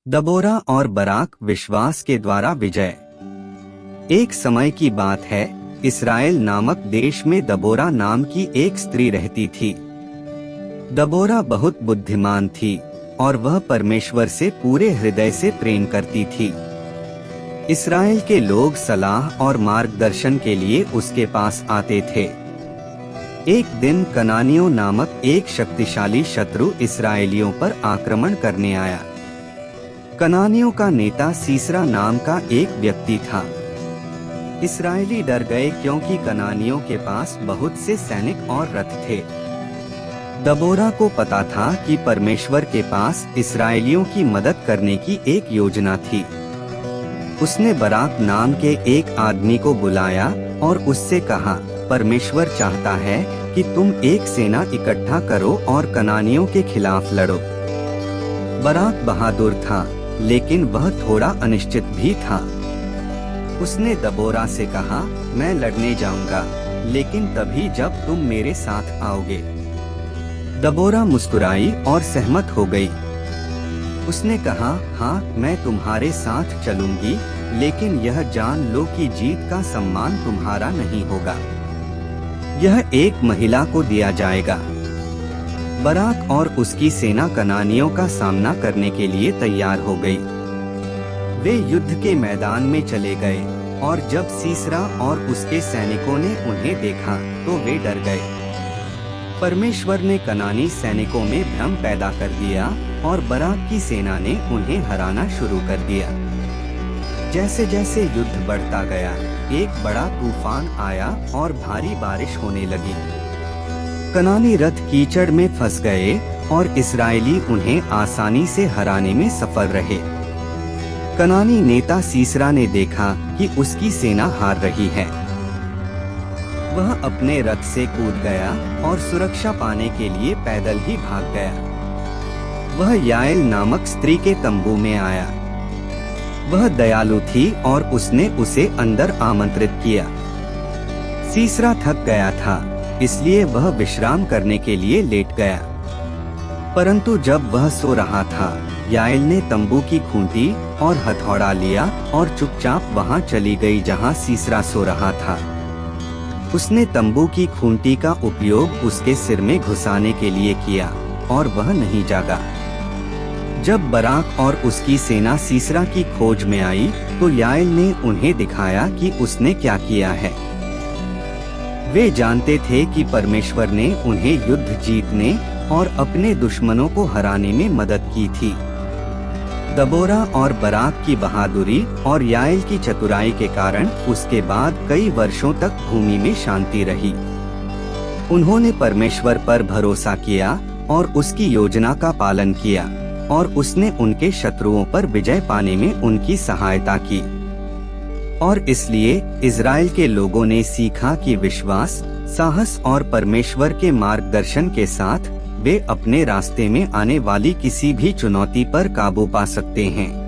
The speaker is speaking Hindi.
दबोरा और बराक विश्वास के द्वारा विजय। एक समय की बात है, इस्राएल नामक देश में दबोरा नाम की एक स्त्री रहती थी। दबोरा बहुत बुद्धिमान थी और वह परमेश्वर से पूरे हृदय से प्रेम करती थी। इस्राएल के लोग सलाह और मार्गदर्शन के लिए उसके पास आते थे। एक दिन कनानियों नामक एक शक्तिशाली शत्रु इस्राएलियों पर आक्रमण करने आया। कनानियों का नेता सीसरा नाम का एक व्यक्ति था। इस्राएली डर गए क्योंकि कनानियों के पास बहुत से सैनिक और रथ थे। दबोरा को पता था कि परमेश्वर के पास इस्राएलियों की मदद करने की एक योजना थी। उसने बराक नाम के एक आदमी को बुलाया और उससे कहा, परमेश्वर चाहता है कि तुम एक सेना इकट्ठा करो और कनानियों के खिलाफ लड़ो। बराक बहादुर था, लेकिन वह थोड़ा अनिश्चित भी था। उसने दबोरा से कहा, मैं लड़ने जाऊंगा, लेकिन तभी जब तुम मेरे साथ आओगे। दबोरा मुस्कुराई और सहमत हो गई। उसने कहा, हाँ, मैं तुम्हारे साथ चलूंगी, लेकिन यह जान लो कि जीत का सम्मान तुम्हारा नहीं होगा। यह एक महिला को दिया जाएगा। बराक और उसकी सेना कनानियों का सामना करने के लिए तैयार हो गई। वे युद्ध के मैदान में चले गए और जब सीसरा और उसके सैनिकों ने उन्हें देखा तो वे डर गए। परमेश्वर ने कनानी सैनिकों में भ्रम पैदा कर दिया और बराक की सेना ने उन्हें हराना शुरू कर दिया। जैसे जैसे युद्ध बढ़ता गया, एक बड़ा तूफान आया और भारी बारिश होने लगी। कनानी रथ कीचड़ में फंस गए और इस्राएली उन्हें आसानी से हराने में सफल रहे। कनानी नेता सीसरा ने देखा कि उसकी सेना हार रही है। वह अपने रथ से कूद गया और सुरक्षा पाने के लिए पैदल ही भाग गया। वह याएल नामक स्त्री के तंबू में आया। वह दयालु थी और उसने उसे अंदर आमंत्रित किया। सीसरा थक गया था, इसलिए वह विश्राम करने के लिए लेट गया। परंतु जब वह सो रहा था, याएल ने तंबू की खूंटी और हथौड़ा लिया और चुपचाप वहां चली गई जहां सीसरा सो रहा था। उसने तंबू की खूंटी का उपयोग उसके सिर में घुसाने के लिए किया और वह नहीं जागा। जब बराक और उसकी सेना सीसरा की खोज में आई तो याएल ने उन्हें दिखाया कि उसने क्या किया है। वे जानते थे कि परमेश्वर ने उन्हें युद्ध जीतने और अपने दुश्मनों को हराने में मदद की थी। दबोरा और बराक की बहादुरी और याएल की चतुराई के कारण उसके बाद कई वर्षों तक भूमि में शांति रही। उन्होंने परमेश्वर पर भरोसा किया और उसकी योजना का पालन किया और उसने उनके शत्रुओं पर विजय पाने में उनकी सहायता की। और इसलिए इज़राइल के लोगों ने सीखा कि विश्वास, साहस और परमेश्वर के मार्गदर्शन के साथ वे अपने रास्ते में आने वाली किसी भी चुनौती पर काबू पा सकते हैं।